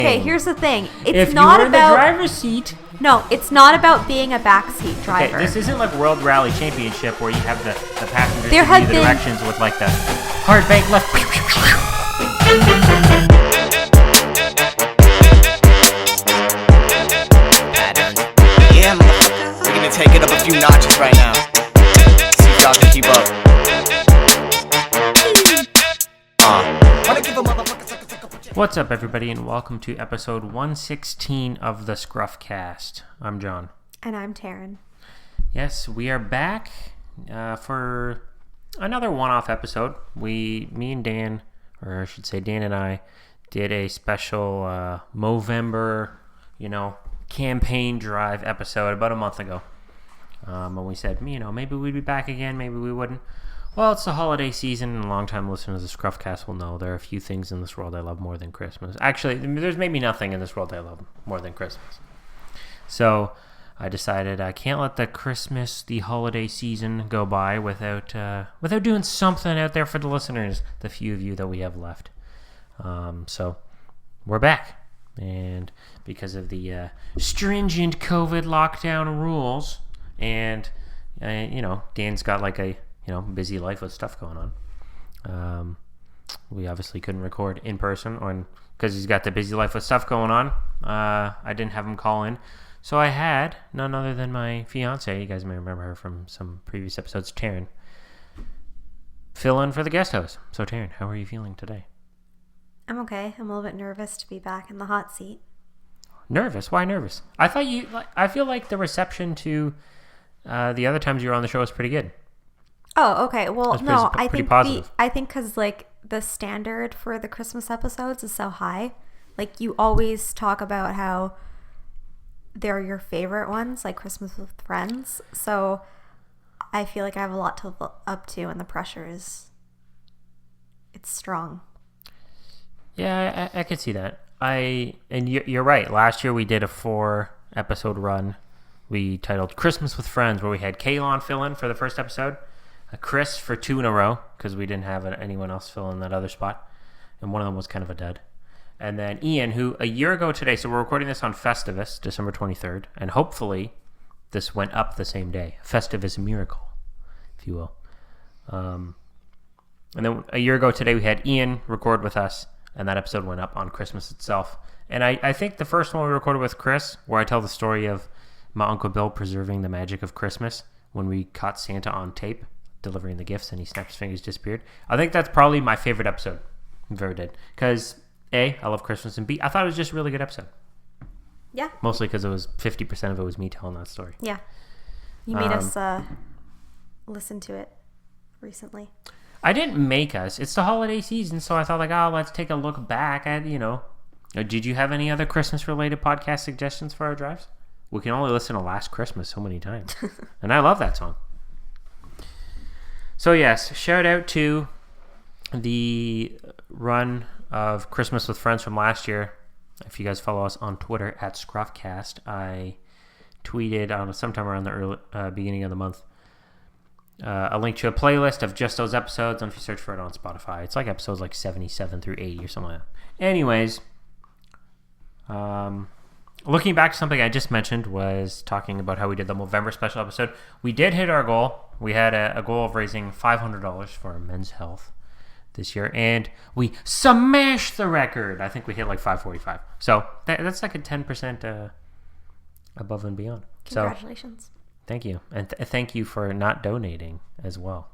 Okay, here's the thing. If you're in the driver's seat... No, it's not about being a backseat driver. Okay, this isn't like World Rally Championship where you have the passengers give you the directions with like the hard bank left. Yeah, motherfucker. We're gonna take it up a few notches right now. See if y'all can keep up. Wanna give a motherfucker. What's up, everybody, and welcome to episode 116 of the ScruffCast. I'm John. And I'm Taryn. Yes, we are back for another one-off episode. Me and Dan, or I should say Dan and I, did a special Movember, campaign drive episode about a month ago. And we said, maybe we'd be back again, maybe we wouldn't. Well, it's the holiday season, and long-time listeners of the ScruffCast will know there are a few things in this world I love more than Christmas. Actually, there's maybe nothing in this world I love more than Christmas. So I decided I can't let the holiday season go by without doing something out there for the listeners, the few of you that we have left. So we're back. And because of the stringent COVID lockdown rules, and, Dan's got like a busy life with stuff going on. We obviously couldn't record in person because he's got the busy life with stuff going on. I didn't have him call in. So I had none other than my fiancée, you guys may remember her from some previous episodes, Taryn, fill in for the guest host. So Taryn, how are you feeling today? I'm okay. I'm a little bit nervous to be back in the hot seat. Nervous? Why nervous? I feel like the reception to the other times you were on the show was pretty good. Oh, okay. Well, no, I think positive. I think because the standard for the Christmas episodes is so high. Like, you always talk about how they're your favorite ones, like Christmas with Friends. So I feel like I have a lot to look up to, and the pressure it's strong. Yeah, I could see that. And you're right. Last year we did a 4-episode run. We titled Christmas with Friends, where we had Kaylon fill in for the first episode. Chris for 2 in a row, because we didn't have anyone else fill in that other spot. And one of them was kind of a dud. And then Ian, who a year ago today, so we're recording this on Festivus, December 23rd, and hopefully this went up the same day. Festivus miracle, if you will. And then a year ago today, we had Ian record with us, and that episode went up on Christmas itself. And I think the first one we recorded with Chris, where I tell the story of my Uncle Bill preserving the magic of Christmas when we caught Santa on tape delivering the gifts and he snapped his fingers, disappeared. I think that's probably my favorite episode we've ever did. Because A, I love Christmas, and B, I thought it was just a really good episode. Yeah. Mostly because it was 50% of it was me telling that story. Yeah. You made us listen to it recently. I didn't make us. It's the holiday season, so I thought let's take a look back at, Did you have any other Christmas-related podcast suggestions for our drives? We can only listen to Last Christmas so many times. And I love that song. So yes, shout out to the run of Christmas with Friends from last year. If you guys follow us on Twitter at ScruffCast, I tweeted on sometime around the early, beginning of the month a link to a playlist of just those episodes. And if you search for it on Spotify, it's like episodes like 77 through 80 or something like that. Anyways, looking back to something I just mentioned was talking about how we did the Movember special episode. We did hit our goal. We had a goal of raising $500 for men's health this year, and we smashed the record. I think we hit like $545. So that's like a 10% above and beyond. Congratulations. So, thank you. And thank you for not donating as well.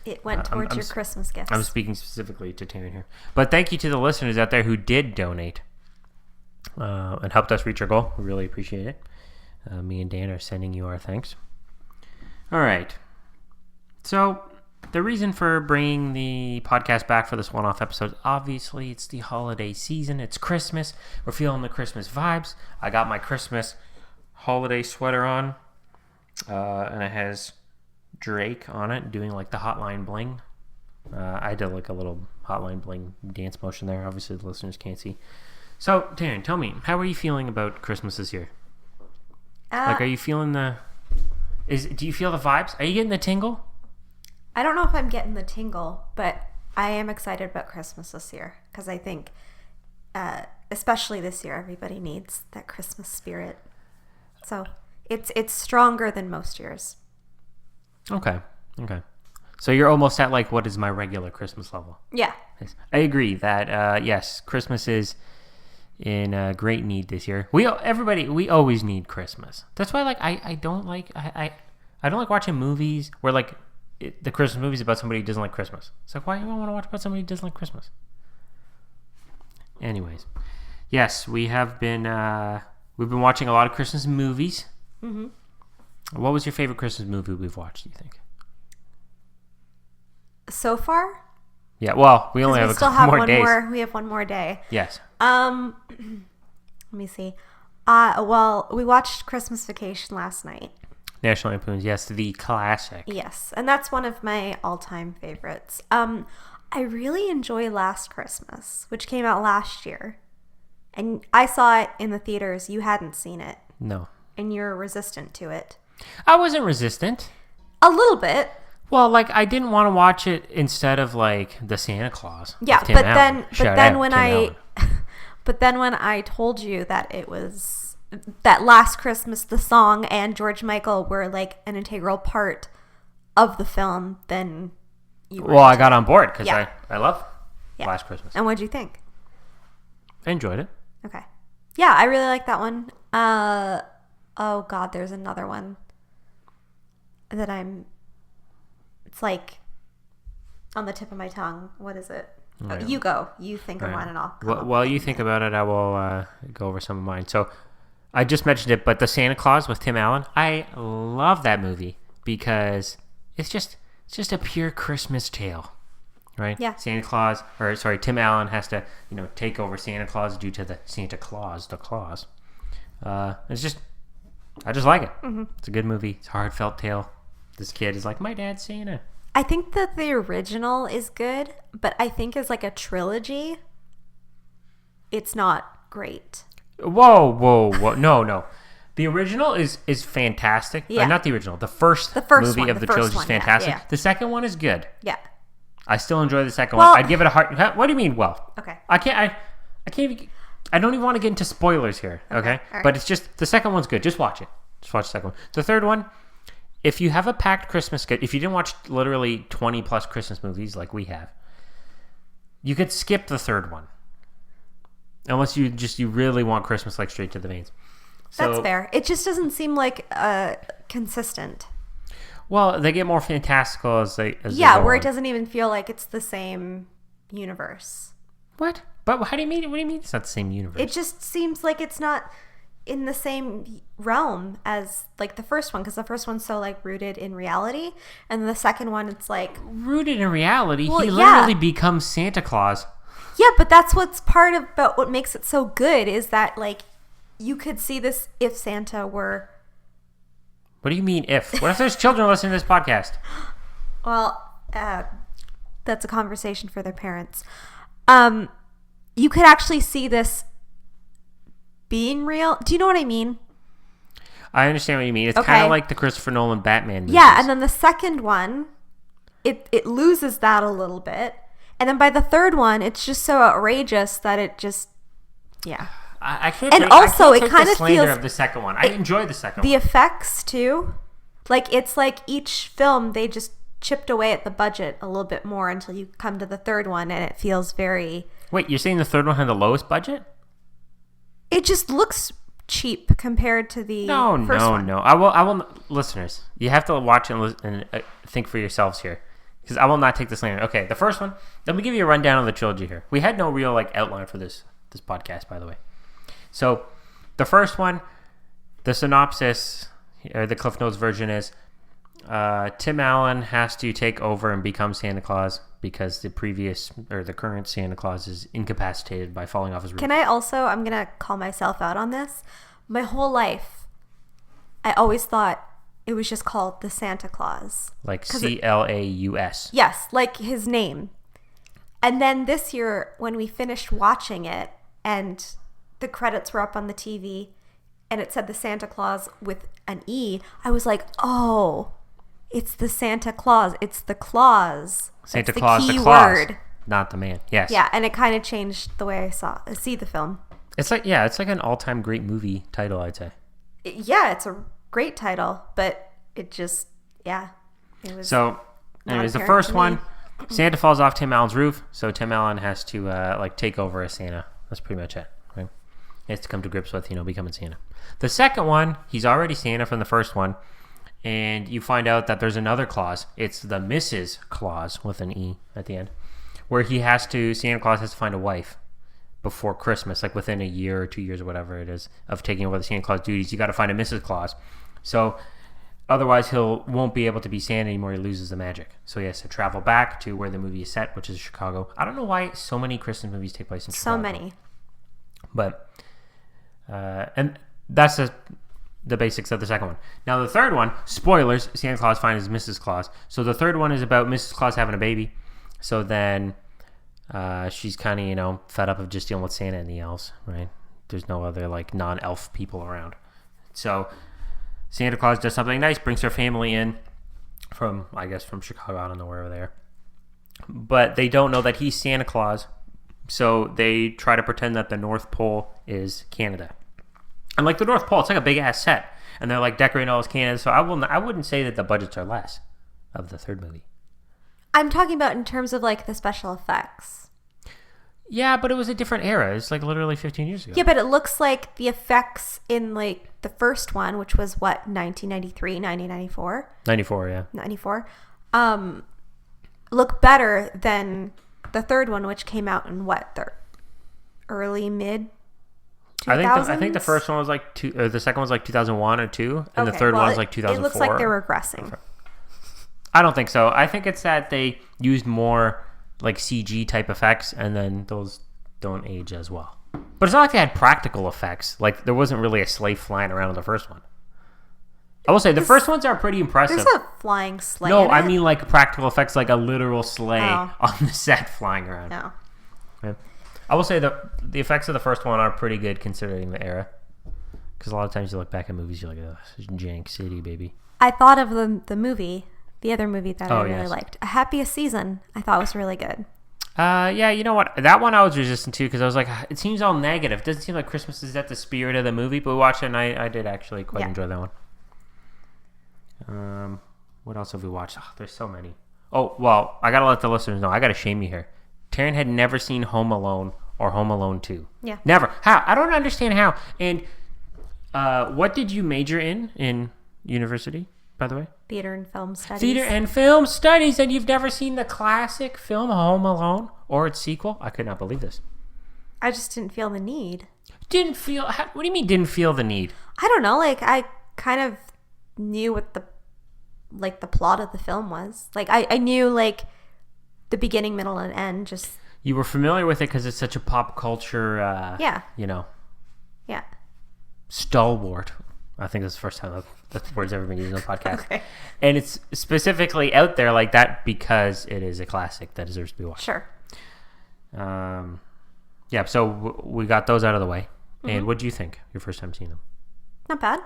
It went towards your Christmas gifts. I'm speaking specifically to Taryn here. But thank you to the listeners out there who did donate. And helped us reach our goal. We really appreciate it. Me and Dan are sending you our thanks. All right. So the reason for bringing the podcast back for this one-off episode, obviously it's the holiday season. It's Christmas. We're feeling the Christmas vibes. I got my Christmas holiday sweater on. And it has Drake on it doing like the Hotline Bling. I did like a little Hotline Bling dance motion there. Obviously the listeners can't see. So, Taryn, tell me, how are you feeling about Christmas this year? Are you feeling do you feel the vibes? Are you getting the tingle? I don't know if I'm getting the tingle, but I am excited about Christmas this year because I think especially this year, everybody needs that Christmas spirit. So it's stronger than most years. Okay. So you're almost at like what is my regular Christmas level. Yeah. Yes. I agree that yes, Christmas is in great need this year. We always need Christmas. That's why I don't like watching movies where like the Christmas movies about somebody who doesn't like Christmas. It's like, why do you want to watch about somebody who doesn't like Christmas? Anyways, yes, we've been watching a lot of Christmas movies. Mm-hmm. What was your favorite Christmas movie we've watched, do you think? So far? Yeah, well, we only have a couple more days. We have one more day. Yes. Let me see. Well, we watched Christmas Vacation last night. National Lampoon's, yes, the classic. Yes, and that's one of my all-time favorites. I really enjoy Last Christmas, which came out last year. And I saw it in the theaters. You hadn't seen it. No. And you're resistant to it. I wasn't resistant. A little bit. Well, like I didn't want to watch it instead of like the Santa Claus. Yeah, with Tim Allen. but then when I told you that it was that Last Christmas, the song and George Michael were like an integral part of the film, then you were. Well, I got on board because Yeah. I love Last Christmas. And what'd you think? I enjoyed it. Okay. Yeah, I really like that one. Oh God, there's another one that it's like on the tip of my tongue. What is it? Oh, you go. You think of one and I'll come up While with you think about it, I will go over some of mine. So I just mentioned it, but the Santa Claus with Tim Allen, I love that movie because it's just a pure Christmas tale, right? Yeah. Tim Allen has to take over Santa Claus due to the Santa Claus, I just like it. Mm-hmm. It's a good movie. It's a heartfelt tale. This kid is like, my dad's Santa. I think that the original is good, but I think as like a trilogy, it's not great. Whoa. No. The original is fantastic. Yeah. Not the original. The first movie one, of the trilogy is fantastic. Yeah. The second one is good. Yeah. I still enjoy the second Well- one. I'd give it a heart. What do you mean, well? Okay. I can't even... I don't even want to get into spoilers here, okay? All right. But it's just... The second one's good. Just watch it. Just watch the second one. The third one, if you have a packed Christmas schedule, if you didn't watch literally 20 plus Christmas movies like we have, you could skip the third one. Unless you really want Christmas like straight to the veins. That's fair. It just doesn't seem like consistent. Well, they get more fantastical as they go where on. it doesn't even feel like it's the same universe. What? But how do you mean? What do you mean it's not the same universe? It just seems like it's not in the same realm as like the first one, because the first one's so like rooted in reality, and the second one it's like rooted in reality. Well, he yeah. literally becomes Santa Claus. Yeah, but that's what's part of but what makes it so good is that like you could see this if Santa were. What do you mean if? What if there's children listening to this podcast? Well, that's a conversation for their parents. You could actually see this being real. Do you know what I mean? I understand what you mean. It's Okay. kind of like the Christopher Nolan Batman movies. Yeah, and then the second one, it loses that a little bit. And then by the third one, it's just so outrageous that it just, yeah. I can't. And take, also, I can't it take kind the of slander feels- of the second one. I enjoy the second The one. effects, too. Like, it's like each film, they just chipped away at the budget a little bit more until you come to the third one, and it feels very... Wait, you're saying the third one had the lowest budget? It just looks cheap compared to the first one. No. I will. Listeners, you have to watch and think for yourselves here, because I will not take the slander. Okay, the first one. Let me give you a rundown of the trilogy here. We had no real outline for this podcast, by the way. So, the first one, the synopsis or the Cliff Notes version is Tim Allen has to take over and become Santa Claus because the current Santa Claus is incapacitated by falling off his roof. Can I also, I'm going to call myself out on this. My whole life, I always thought it was just called the Santa Claus. Like Claus. Yes, like his name. And then this year, when we finished watching it and the credits were up on the TV and it said the Santa Claus with an E, I was like, oh, it's the Santa Claus. It's the Claus. Santa That's Claus, the key the Claus, word. not the man. Yes. Yeah, and it kind of changed the way I see the film. It's like an all-time great movie title, I'd say. Yeah, it's a great title, but it just, it was. So, anyways, the apparent first to one, me. Santa falls off Tim Allen's roof, so Tim Allen has to take over as Santa. That's pretty much it, right? He has to come to grips with becoming Santa. The second one, he's already Santa from the first one, and you find out that there's another clause. It's the Mrs. Claus with an E at the end, where Santa Claus has to find a wife before Christmas, like within a year or 2 years or whatever it is of taking over the Santa Claus duties. You got to find a Mrs. Claus. So otherwise won't be able to be Santa anymore. He loses the magic. So he has to travel back to where the movie is set, which is Chicago. I don't know why so many Christmas movies take place in Chicago. So many. But, and that's the basics of the second one. Now the third one, spoilers, Santa Claus finds Mrs. Claus. So the third one is about Mrs. Claus having a baby. So then she's kind of, fed up of just dealing with Santa and the elves, right? There's no other like non-elf people around. So Santa Claus does something nice, brings her family in from Chicago, I don't know, wherever they are. But they don't know that he's Santa Claus. So they try to pretend that the North Pole is Canada. And like the North Pole, it's like a big ass set. And they're like decorating all as Canada. So I wouldn't say that the budgets are less of the third movie. I'm talking about in terms of like the special effects. Yeah, but it was a different era. It's like literally 15 years ago. Yeah, but it looks like the effects in like the first one, which was what, 1993, 1994? 94, yeah. 94. Look better than the third one, which came out in what, the early mid 2000s? I think the first one was like the second one was like 2001 or 2, and the third one was like 2004. It looks like they're regressing. I don't think so. I think it's that they used more like CG type effects, and then those don't age as well. But it's not like they had practical effects. Like there wasn't really a sleigh flying around in the first one. I will say the first ones are pretty impressive. There's a flying sleigh. No, in I it. mean like practical effects, like a literal sleigh on the set flying around. No. Yeah. I will say the effects of the first one are pretty good considering the era. Because a lot of times you look back at movies, you're like, oh, this is jank city, baby. I thought of the movie, the other movie that I really yes. liked, A Happiest Season. I thought was really good. Yeah, you know what? That one I was resistant to because I was like, it seems all negative. It doesn't seem like Christmas is at the spirit of the movie, but we watched it and I did actually quite enjoy that one. What else have we watched? Oh, there's so many. Oh, well, I got to let the listeners know. I got to shame you here. Taryn had never seen Home Alone or Home Alone 2. Yeah. Never. How? I don't understand how. And what did you major in university, by the way? Theater and Film Studies. Theater and Film Studies, and you've never seen the classic film Home Alone or its sequel? I could not believe this. I just didn't feel the need. Didn't feel... What do you mean didn't feel the need? I don't know. Like, I kind of knew what the plot of the film was. Like, I knew, like, the beginning, middle, and end. Just... You were familiar with it because it's such a pop culture, Yeah. Stalwart. I think that's the first time that word's ever been used on the podcast. Okay. And it's specifically out there like that because it is a classic that deserves to be watched. Sure. Yeah, so we got those out of the way. Mm-hmm. And what do you think your first time seeing them? Not bad.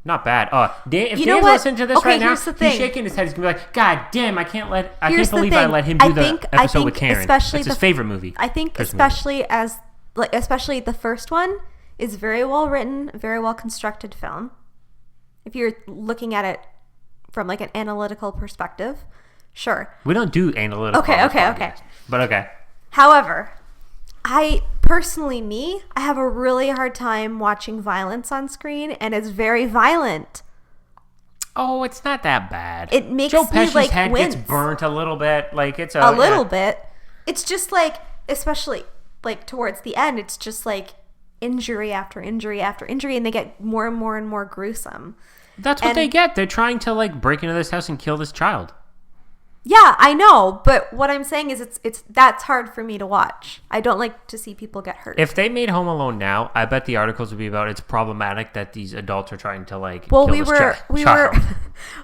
Not bad. Dan, if You know Dan's what? listening to this Okay, right now, here's the thing. he's shaking his head. He's going to be like, God damn, I can't Here's the believe I thing. let him do the episode with Karen. Especially It's his favorite movie. I think Christmas especially the first one is very well written, very well constructed film. If you're looking at it from like an analytical perspective, sure. We don't do analytical. Okay. But okay. However, I have a really hard time watching violence on screen, and it's very violent. Oh, it's not that bad. It makes Joe me Pesci's like head wince. gets burnt a little bit. Like it's A little bit. It's just like, especially like towards the end, it's just like injury after injury after injury, and they get more and more and more gruesome. That's what they get. They're trying to like break into this house and kill this child. Yeah, I know, but what I'm saying is it's that's hard for me to watch. I don't like to see people get hurt. If they made Home Alone now, I bet the articles would be about it's problematic that these adults are trying to like well, kill this child.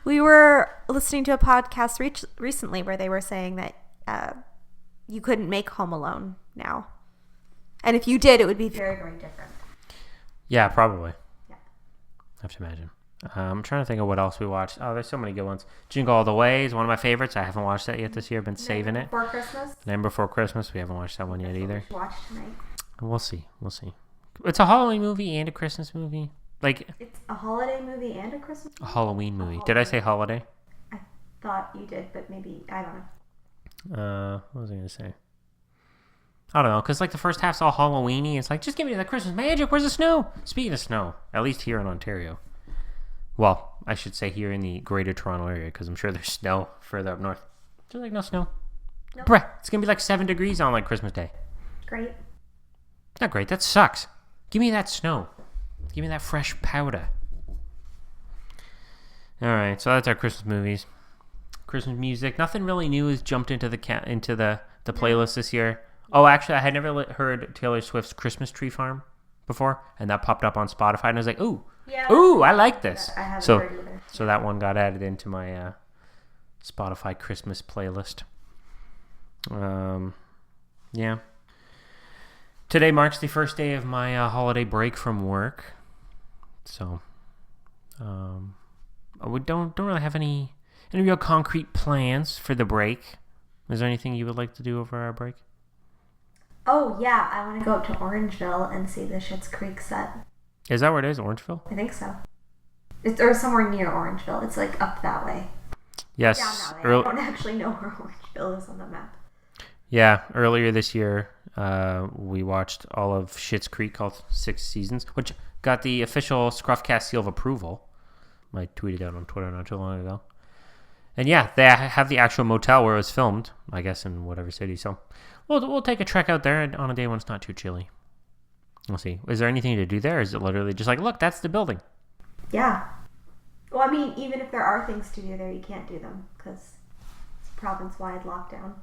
we were listening to a podcast recently where they were saying that you couldn't make Home Alone now, and if you did, it would be very, very different. Yeah, probably. Yeah. I have to imagine. I'm trying to think of what else we watched. Oh, there's so many good ones. Jingle All the Way is one of my favorites. I haven't watched that yet this year. I've been saving it. Before Christmas. Name Before Christmas. We haven't watched that one yet either. Watch tonight. We'll see. It's a Halloween movie and a Christmas movie. Like, It's a holiday movie and a Christmas a movie? Halloween movie. Did I say holiday? I thought you did, but maybe, I don't know. What was I going to say? I don't know, because like the first half's all Halloween-y. It's like, just give me the Christmas magic. Where's the snow? Speaking of snow, at least here in Ontario. Well, I should say here in the greater Toronto area, because I'm sure there's snow further up north. There's like no snow. No. Bruh, it's going to be like 7 degrees on like Christmas Day. Great. Not great. That sucks. Give me that snow. Give me that fresh powder. All right, so that's our Christmas movies. Christmas music. Nothing really new has jumped into the playlist this year. Oh, actually, I had never heard Taylor Swift's Christmas Tree Farm before, and that popped up on Spotify, and I was like, ooh, I like this. I haven't so, heard either. So that one got added into my Spotify Christmas playlist. Yeah. Today marks the first day of my holiday break from work, so we don't really have any real concrete plans for the break. Is there anything you would like to do over our break? Oh, yeah. I want to go up to Orangeville and see the Schitt's Creek set. Is that where it is, Orangeville? I think so. Or somewhere near Orangeville. It's like up that way. Yes. Down that way. I don't actually know where Orangeville is on the map. Yeah, earlier this year, we watched all of Schitt's Creek, all 6 seasons, which got the official ScruffCast seal of approval. I tweeted out on Twitter not too long ago. And yeah, they have the actual motel where it was filmed, I guess in whatever city. So we'll take a trek out there on a day when it's not too chilly. We'll see. Is there anything to do there? Or is it literally just like, look, that's the building? Yeah. Well, I mean, even if there are things to do there, you can't do them because it's a province-wide lockdown.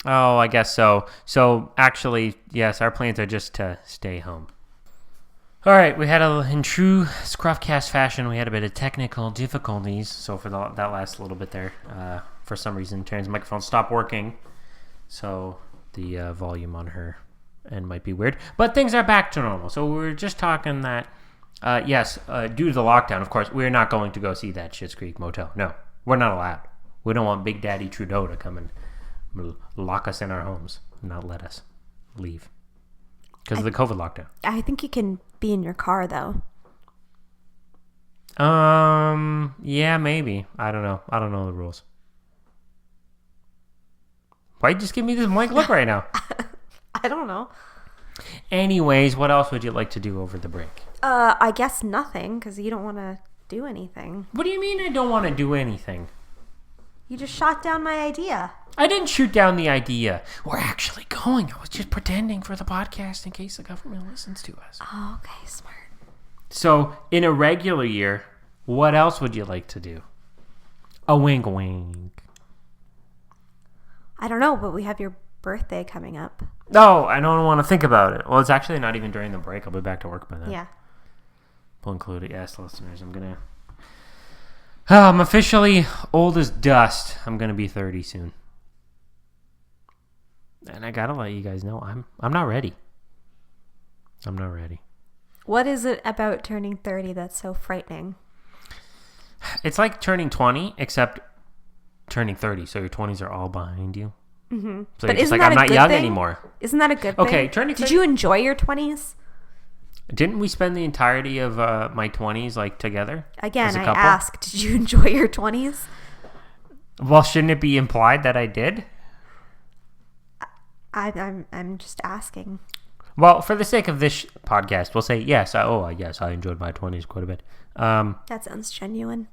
Oh, I guess so. So actually, yes, our plans are just to stay home. All right, in true ScruffCast fashion, we had a bit of technical difficulties. So for that last little bit there, for some reason, Taryn's microphone stopped working. So the volume on her end might be weird. But things are back to normal. So we were just talking that, yes, due to the lockdown, of course, we're not going to go see that Schitt's Creek motel. No, we're not allowed. We don't want Big Daddy Trudeau to come and lock us in our homes and not let us leave because of the COVID lockdown. I think you can be in your car, though. Yeah, maybe. I don't know. I don't know the rules. Why you just give me this blank look right now? I don't know. Anyways, what else would you like to do over the break? I guess nothing, because you don't want to do anything. What do you mean I don't want to do anything? You just shot down my idea. I didn't shoot down the idea. We're actually going. I was just pretending for the podcast in case the government listens to us. Oh, okay, smart. So, in a regular year, what else would you like to do? A wink wink. I don't know, but we have your birthday coming up. No, I don't want to think about it. Well, it's actually not even during the break. I'll be back to work by then. Yeah. We'll include it. Yes, listeners, I'm officially old as dust. I'm going to be 30 soon. And I gotta let you guys know, I'm not ready. I'm not ready. What is it about turning 30 that's so frightening? It's like turning 20, except turning 30. So your 20s are all behind you. Mm-hmm. So But you're just isn't like, that I'm a not good young thing? anymore. Isn't that a good thing? Okay, turning 30. Did you enjoy your 20s? Didn't we spend the entirety of my 20s like together? Again, as a I couple? asked, did you enjoy your 20s? Well, shouldn't it be implied that I did? I'm just asking. Well, for the sake of this podcast, we'll say yes. I enjoyed my 20s quite a bit. That sounds genuine.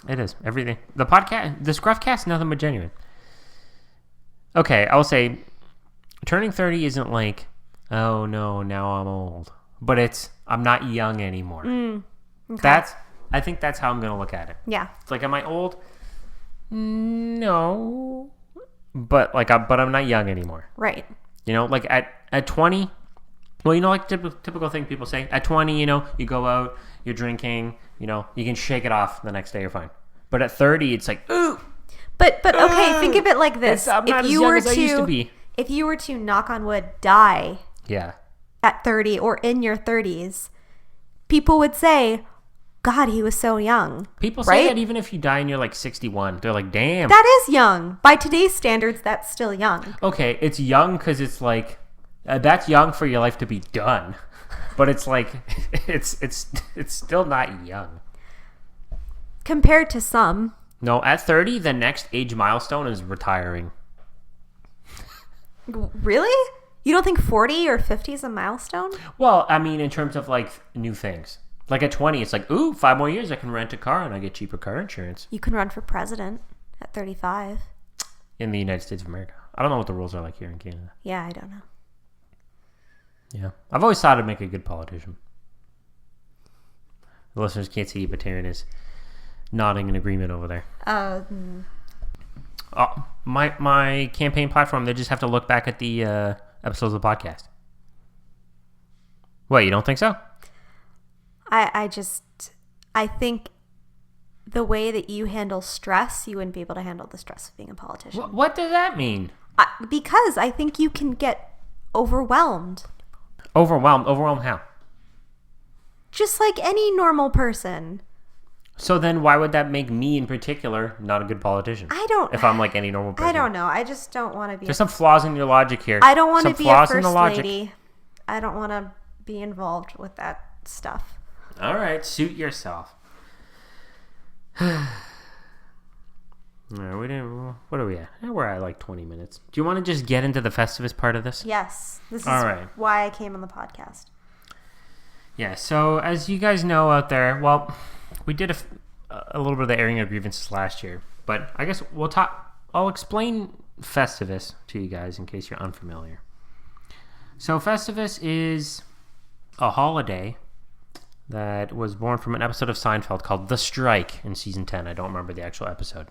It is. Everything. The podcast, the ScruffCast, nothing but genuine. Okay, I'll say turning 30 isn't like, oh no, now I'm old. But I'm not young anymore. Okay. I think that's how I'm going to look at it. Yeah. It's like, am I old? No. But I'm not young anymore. Right. You know, like at 20, well, you know, like typical thing people say, at 20, you know, you go out, you're drinking, you know, you can shake it off the next day, you're fine. But at 30, it's like, ooh. But okay, think of it like this. I'm not as young as I used to be. If you were to, knock on wood, die Yeah. at 30 or in your 30s, people would say, God, he was so young. People say that even if you die and you're like 61, they're like, damn. That is young. By today's standards, that's still young. Okay, it's young because it's like That's young for your life to be done. But it's like, it's still not young. Compared to some. No, at 30, the next age milestone is retiring. Really? You don't think 40 or 50 is a milestone? Well, I mean, in terms of like new things. Like at 20, it's like, ooh, 5 more years I can rent a car and I get cheaper car insurance. You can run for president at 35. In the United States of America. I don't know what the rules are like here in Canada. Yeah, I don't know. Yeah. I've always thought it'd make a good politician. The listeners can't see, but Taryn is nodding in agreement over there. My campaign platform, they just have to look back at the episodes of the podcast. What, you don't think so? I think the way that you handle stress, you wouldn't be able to handle the stress of being a politician. What does that mean? Because I think you can get overwhelmed. Overwhelmed how? Just like any normal person. So then why would that make me in particular not a good politician? If I'm like any normal person. I don't know. I just don't want to be. There's some flaws in your logic here. I don't want to be a first lady. I don't want to be involved with that stuff. All right, suit yourself. No, what are we at? We're at like 20 minutes. Do you want to just get into the Festivus part of this? Yes. This is why I came on the podcast. Yeah, so as you guys know out there, well, we did a little bit of the airing of grievances last year, but I guess I'll explain Festivus to you guys in case you're unfamiliar. So Festivus is a holiday that was born from an episode of Seinfeld called The Strike in season 10. I don't remember the actual episode.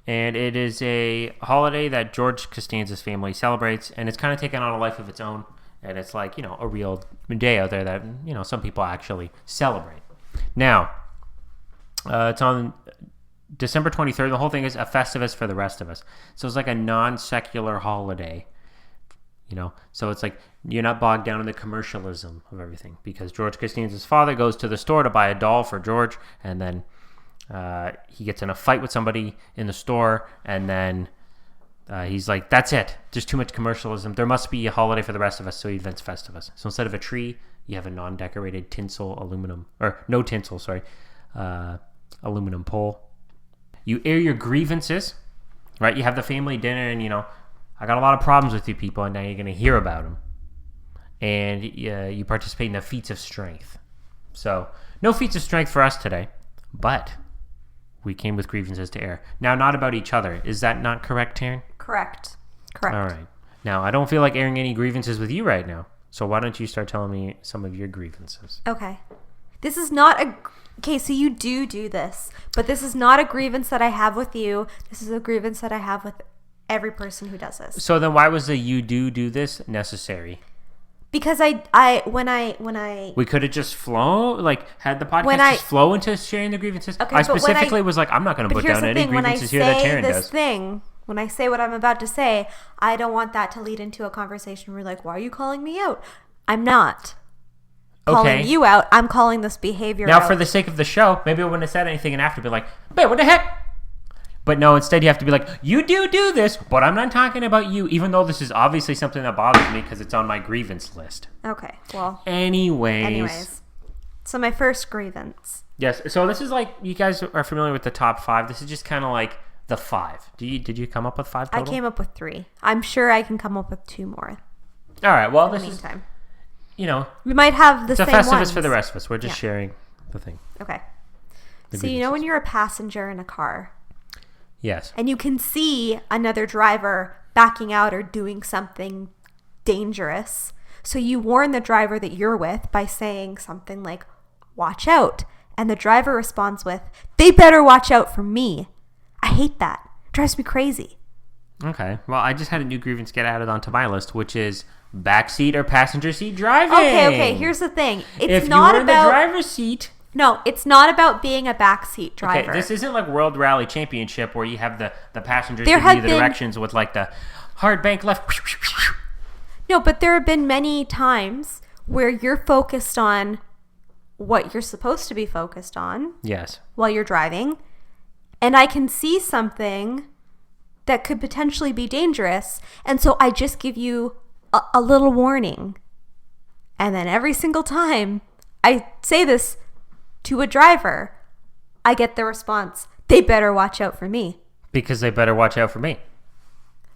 And it is a holiday that George Costanza's family celebrates, and it's kind of taken on a life of its own. And it's like, a real day out there that, some people actually celebrate. Now, it's on December 23rd. The whole thing is a Festivus for the rest of us. So it's like a non-secular holiday, So it's like you're not bogged down in the commercialism of everything. Because George Costanza's father goes to the store to buy a doll for George, and then he gets in a fight with somebody in the store, and then he's like, that's it. There's too much commercialism. There must be a holiday for the rest of us, so he invents Festivus. So instead of a tree, you have a non-decorated aluminum pole. You air your grievances, right? You have the family dinner, and, I got a lot of problems with you people, and now you're going to hear about them. And you participate in the feats of strength. So no feats of strength for us today, but we came with grievances to air. Now, not about each other. Is that not correct, Taryn? Correct. All right. Now, I don't feel like airing any grievances with you right now. So why don't you start telling me some of your grievances? Okay. This is not okay, so you do this, but this is not a grievance that I have with you. This is a grievance that I have with every person who does this. So then why was the you do this necessary? Because when we could have just had the podcast just flow into sharing the grievances. Okay, I specifically was like, I'm not going to put down any grievances here that Taryn does. When I say what I'm about to say, I don't want that to lead into a conversation where you're like, why are you calling me out? I'm not calling you out. I'm calling this behavior out. Now, for the sake of the show, maybe I wouldn't have said anything and after be like, babe, what the heck? But no, instead you have to be like, you do this, but I'm not talking about you, even though this is obviously something that bothers me because it's on my grievance list. Okay, well. Anyways. So my first grievance. Yes, so this is like, you guys are familiar with the top 5. This is just kind of like the 5. Did you come up with 5 total? I came up with 3. I'm sure I can come up with 2 more. All right, well, this is, we might have the same ones. It's a Festivus for the rest of us. We're just sharing the thing. Okay. So when you're a passenger in a car. Yes. And you can see another driver backing out or doing something dangerous. So you warn the driver that you're with by saying something like, watch out. And the driver responds with, they better watch out for me. I hate that. It drives me crazy. Okay. Well, I just had a new grievance get added onto my list, which is backseat or passenger seat driving. Okay. Here's the thing. If you were in the driver's seat... No, it's not about being a backseat driver. Okay, this isn't like World Rally Championship where you have the passengers give you the directions with like the hard bank left. No, but there have been many times where you're focused on what you're supposed to be focused on. Yes. While you're driving. And I can see something that could potentially be dangerous. And so I just give you a little warning. And then every single time I say this to a driver, I get the response, they better watch out for me. Because they better watch out for me.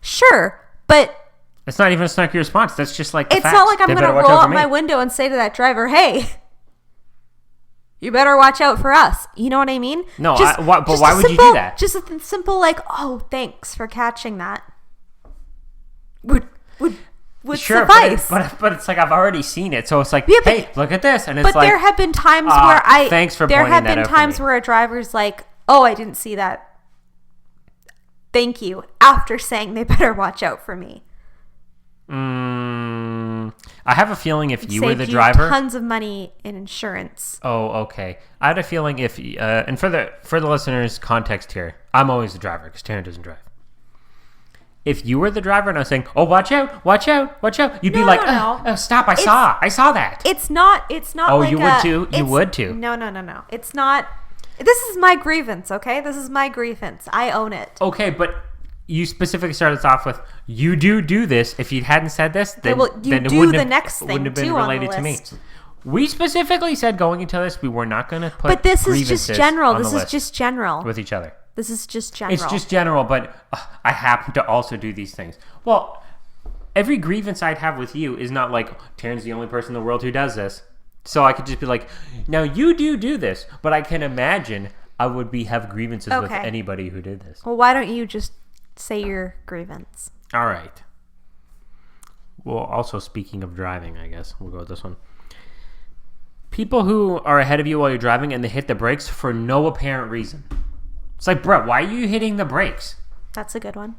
Sure, but it's not even a snarky response. That's just like the it's facts. not like I'm They going to better watch roll out up for my me. window and say to that driver, hey, you better watch out for us. You know what I mean? No, Just why a would you do simple- that? Just a simple like, oh, thanks for catching that. Would Sure, suffice. but it's like I've already seen it, so it's like, Yeah, but- hey, look at this, and it's But like, there have been times where thanks for there pointing have that been out for times me. where a driver's like, oh, I didn't see that. Thank you. After saying they better watch out for me. I have a feeling if you were Saved the you driver, tons of money in insurance. oh, okay. I had a feeling if, and for the listeners' context here, I'm always the driver because Taryn doesn't drive. If you were the driver and I was saying, "Oh, watch out, watch out, watch out," you'd be like, no. Oh, "Stop! I saw that." It's not. Oh, you would too. You would too. No. It's not. This is my grievance. Okay, this is my grievance. I own it. Okay, but you specifically started us off with, "You do this." If you hadn't said this, then well, you then it do wouldn't the have, next thing, wouldn't have been too, on the related to me. list. We specifically said going into this, we were not going to put. But this is grievances just general. on the This is list just general. with each other. This is just general. It's just general, but I happen to also do these things. Well, every grievance I'd have with you is not like, Taryn's the only person in the world who does this. So I could just be like, now you do this, but I can imagine I would have grievances with anybody who did this. Well, why don't you just say your grievance? All right. Well, also speaking of driving, I guess we'll go with this one. People who are ahead of you while you're driving and they hit the brakes for no apparent reason. It's like, bro, why are you hitting the brakes? That's a good one.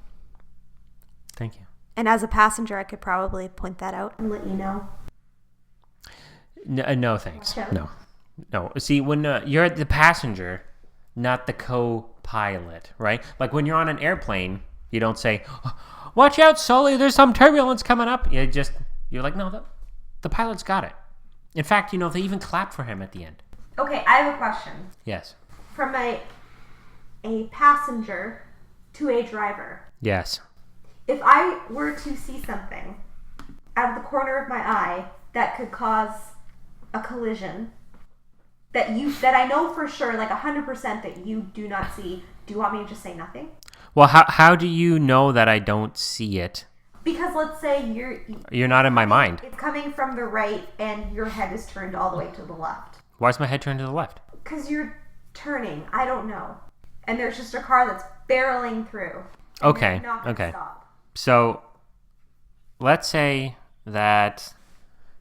Thank you. And as a passenger, I could probably point that out and let you know. No thanks. Okay. No. See, when you're the passenger, not the co-pilot, right? Like when you're on an airplane, you don't say, "Watch out, Sully, there's some turbulence coming up." You're like, no, the pilot's got it. In fact, they even clap for him at the end. Okay, I have a question. Yes. From a passenger to a driver. Yes. If I were to see something out of the corner of my eye that could cause a collision that I know for sure, like 100% that you do not see, do you want me to just say nothing? Well, how do you know that I don't see it? Because let's say You're not in my mind. it's coming from the right and your head is turned all the way to the left. Why is my head turned to the left? Because you're turning. I don't know. And there's just a car that's barreling through. Okay. You're not gonna Okay. Stop. So, let's say that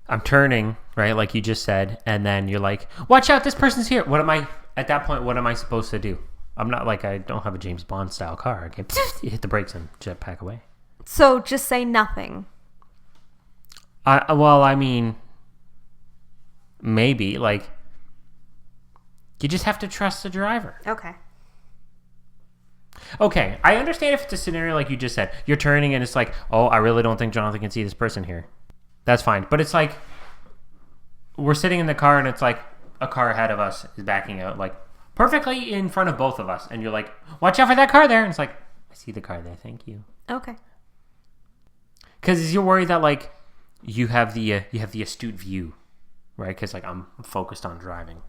I'm turning, right, like you just said, and then you're like, "Watch out, this person's here." At that point, what am I supposed to do? I'm not like, I don't have a James Bond style car. Okay, you hit the brakes and jetpack away. So just say nothing. Well, I mean, maybe, like, you just have to trust the driver. Okay. Okay, I understand if it's a scenario like you just said. You're turning and it's like, "Oh, I really don't think Jonathan can see this person here." That's fine. But it's like, we're sitting in the car and it's like a car ahead of us is backing out, like, perfectly in front of both of us. And you're like, "Watch out for that car there." And it's like, "I see the car there, thank you." Okay. Because you're worried that, like, you have the astute view, right? Because, like, I'm focused on driving.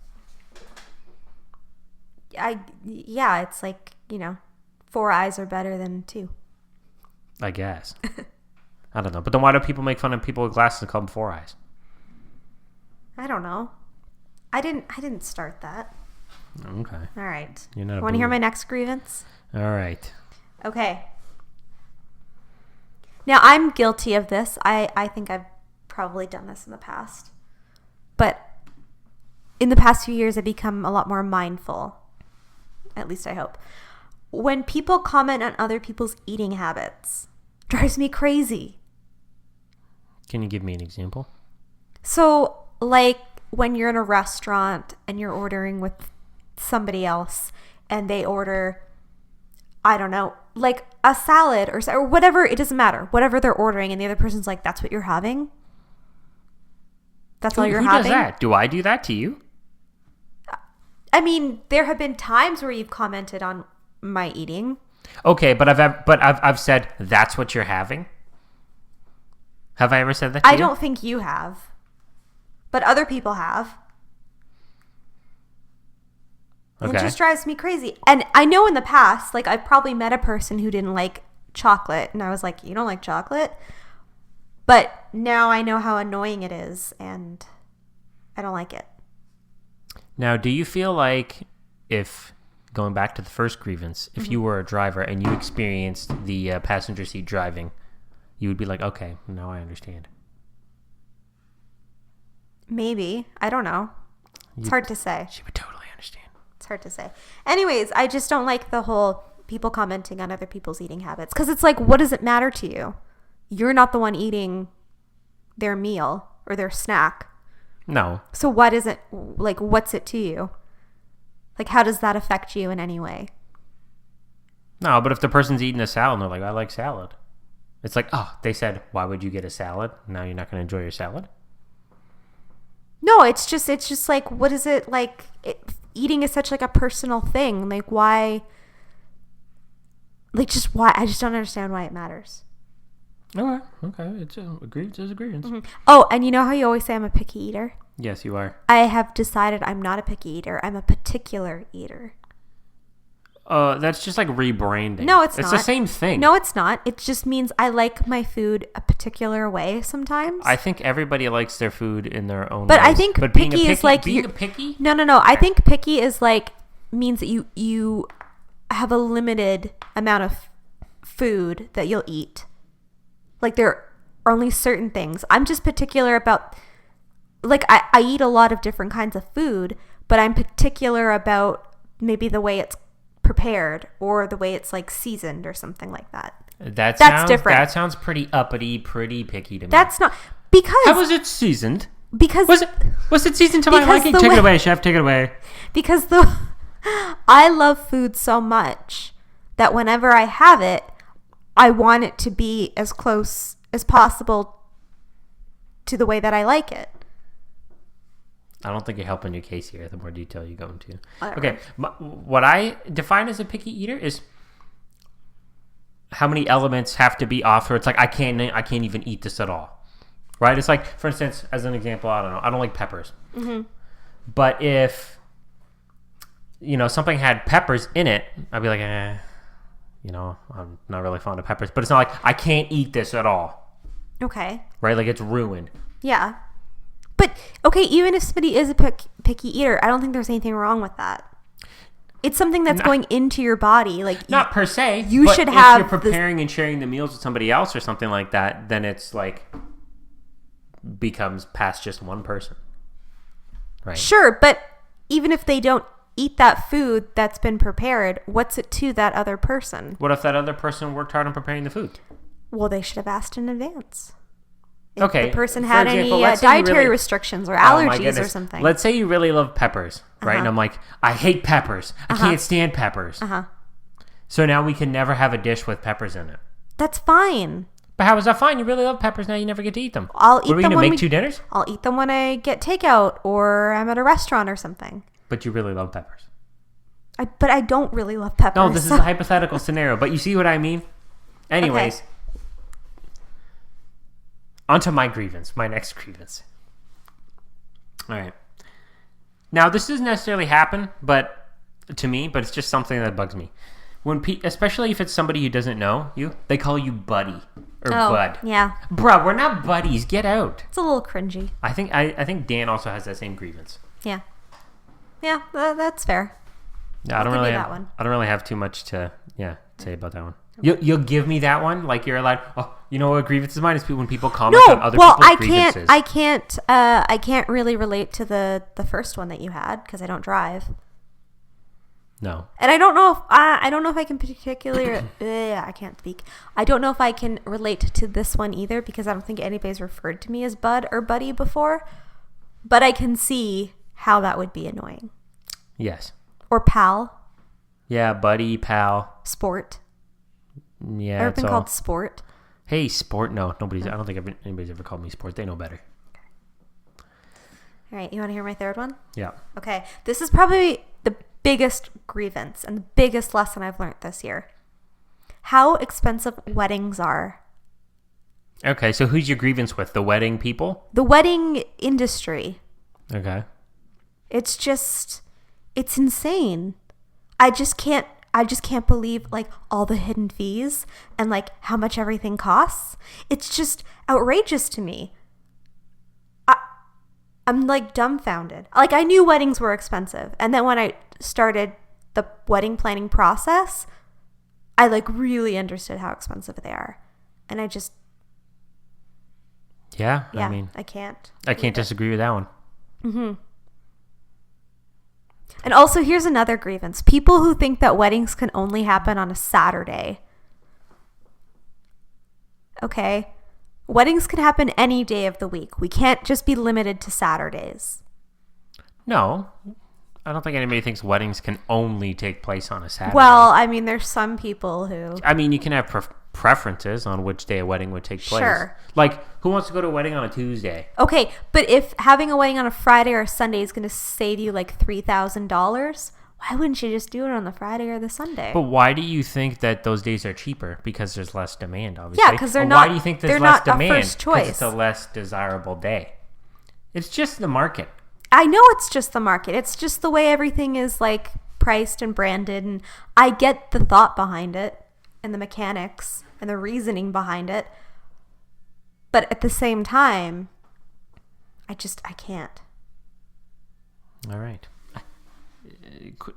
Yeah, it's like, 4 eyes are better than 2. I guess. I don't know. But then why do people make fun of people with glasses and call them 4 eyes? I don't know. I didn't start that. Okay. All right. You're not a Want to hear boob. my next grievance? All right. Okay. Now, I'm guilty of this. I think I've probably done this in the past. But in the past few years, I've become a lot more mindful. At least I hope. When people comment on other people's eating habits, drives me crazy. Can you give me an example? So, like when you're in a restaurant and you're ordering with somebody else and they order, I don't know, like a salad or whatever, it doesn't matter. Whatever they're ordering and the other person's like, "That's what you're having? That's all you're who having?" does that? Do I do that to you? I mean, there have been times where you've commented on my eating. Okay, but I've said, "That's what you're having." Have I ever said that to you? I don't think you have. But other people have. Okay. It just drives me crazy. And I know in the past, like, I've probably met a person who didn't like chocolate. And I was like, you don't like chocolate? But now I know how annoying it is. And I don't like it. Now, do you feel like if, going back to the first grievance, if you were a driver and you experienced the passenger seat driving, you would be like, okay, now I understand. Maybe. I don't know. It's hard to say. She would totally understand. It's hard to say. Anyways, I just don't like the whole people commenting on other people's eating habits. Because it's like, what does it matter to you? You're not the one eating their meal or their snack. No. So what is it, like, what's it to you? Like, how does that affect you in any way? No, but if the person's eating a salad and they're like, I like salad. It's like, oh, they said, why would you get a salad? Now you're not going to enjoy your salad? No, it's just like, what is it like? Eating is such like a personal thing. Like, why? Like, just why? I just don't understand why it matters. Okay. It's agreement is agreement. Mm-hmm. Oh, and you know how you always say I'm a picky eater? Yes, you are. I have decided I'm not a picky eater. I'm a particular eater. That's just like rebranding. No, it's not. It's the same thing. No, it's not. It just means I like my food a particular way sometimes. I think everybody likes their food in their own But ways. I think But being picky is like being a picky? No. I think picky is like means that you have a limited amount of food that you'll eat. Like there are only certain things. I'm just particular about, like, I eat a lot of different kinds of food, but I'm particular about maybe the way it's prepared or the way it's like seasoned or something like that. That's different. That sounds pretty uppity, pretty picky to me. That's not because How was it seasoned? Because was it seasoned to my because liking? the Take way- it away, chef. Take it away. because I love food so much that whenever I have it, I want it to be as close as possible to the way that I like it. I don't think you're helping your case here. The more detail you go into. Whatever. Okay, what I define as a picky eater is how many elements have to be off. Or it's like I can't even eat this at all. Right? It's like, for instance, as an example, I don't know. I don't like peppers. Mm-hmm. But if something had peppers in it, I'd be like, I'm not really fond of peppers. But it's not like I can't eat this at all. Okay. Right? Like it's ruined. Yeah. But, okay, even if somebody is a picky eater, I don't think there's anything wrong with that. It's something that's going into your body. Like not per se. You but should if have you're preparing and sharing the meals with somebody else or something like that, then it's like becomes past just one person. Right. Sure, but even if they don't eat that food that's been prepared, what's it to that other person? What if that other person worked hard on preparing the food? Well, they should have asked in advance. If Okay. the person for had example, any let's say you dietary really- restrictions or Oh, my allergies or goodness. something. Let's say you really love peppers, right? And Uh-huh. I'm like, I hate peppers. I can't stand peppers. Uh-huh. So now we can never have a dish with peppers in it. That's fine. But how is that fine? You really love peppers. Now you never get to eat them. I'll What eat are we them going to when make 2 dinners? I'll eat them when I get takeout or I'm at a restaurant or something. But you really love peppers. But I don't really love peppers. No, this is a hypothetical scenario. But you see what I mean? Anyways. Okay. Onto my grievance. My next grievance. All right. Now, this doesn't necessarily happen to me, but it's just something that bugs me. When especially if it's somebody who doesn't know you, they call you buddy or bud. Yeah. Bruh, we're not buddies. Get out. It's a little cringy. I think Dan also has that same grievance. Yeah. Yeah, that's fair. Yeah, I'll give you that one. I don't really have too much to say about that one. You'll give me that one, like you're allowed. Oh, you know what grievance is mine is when people comment on other people's grievances. I can't really relate to the first one that you had because I don't drive. No. And I don't know if I can particularly I can't speak. I don't know if I can relate to this one either because I don't think anybody's referred to me as bud or buddy before. But I can see how that would be annoying. Yes. Or pal. Yeah, buddy, pal. Sport. Yeah, Ever been called sport? Hey, sport. No, nobody's. I don't think anybody's ever called me sport. They know better. All right, you want to hear my third one? Yeah. Okay, this is probably the biggest grievance and the biggest lesson I've learned this year. How expensive weddings are. Okay, so who's your grievance with? The wedding people? The wedding industry. Okay. It's insane. I just can't believe like all the hidden fees and like how much everything costs. It's just outrageous to me. I'm like dumbfounded. Like I knew weddings were expensive. And then when I started the wedding planning process, I like really understood how expensive they are. And I just Yeah, I mean, I can't disagree with that one. Mm-hmm. And also, here's another grievance. People who think that weddings can only happen on a Saturday. Okay. Weddings can happen any day of the week. We can't just be limited to Saturdays. No, I don't think anybody thinks weddings can only take place on a Saturday. Well, I mean, there's some people who... I mean, you can have preferences on which day a wedding would take place. Sure. Like, who wants to go to a wedding on a Tuesday? Okay, but if having a wedding on a Friday or a Sunday is going to save you like $3,000, why wouldn't you just do it on the Friday or the Sunday? But why do you think that those days are cheaper? Because there's less demand, obviously. Yeah, because they're not. Why do you think there's less demand? A first choice. Because it's a less desirable day. It's just the market. I know it's just the market. It's just the way everything is like priced and branded, and I get the thought behind it and the mechanics and the reasoning behind it. But at the same time, I can't. All right.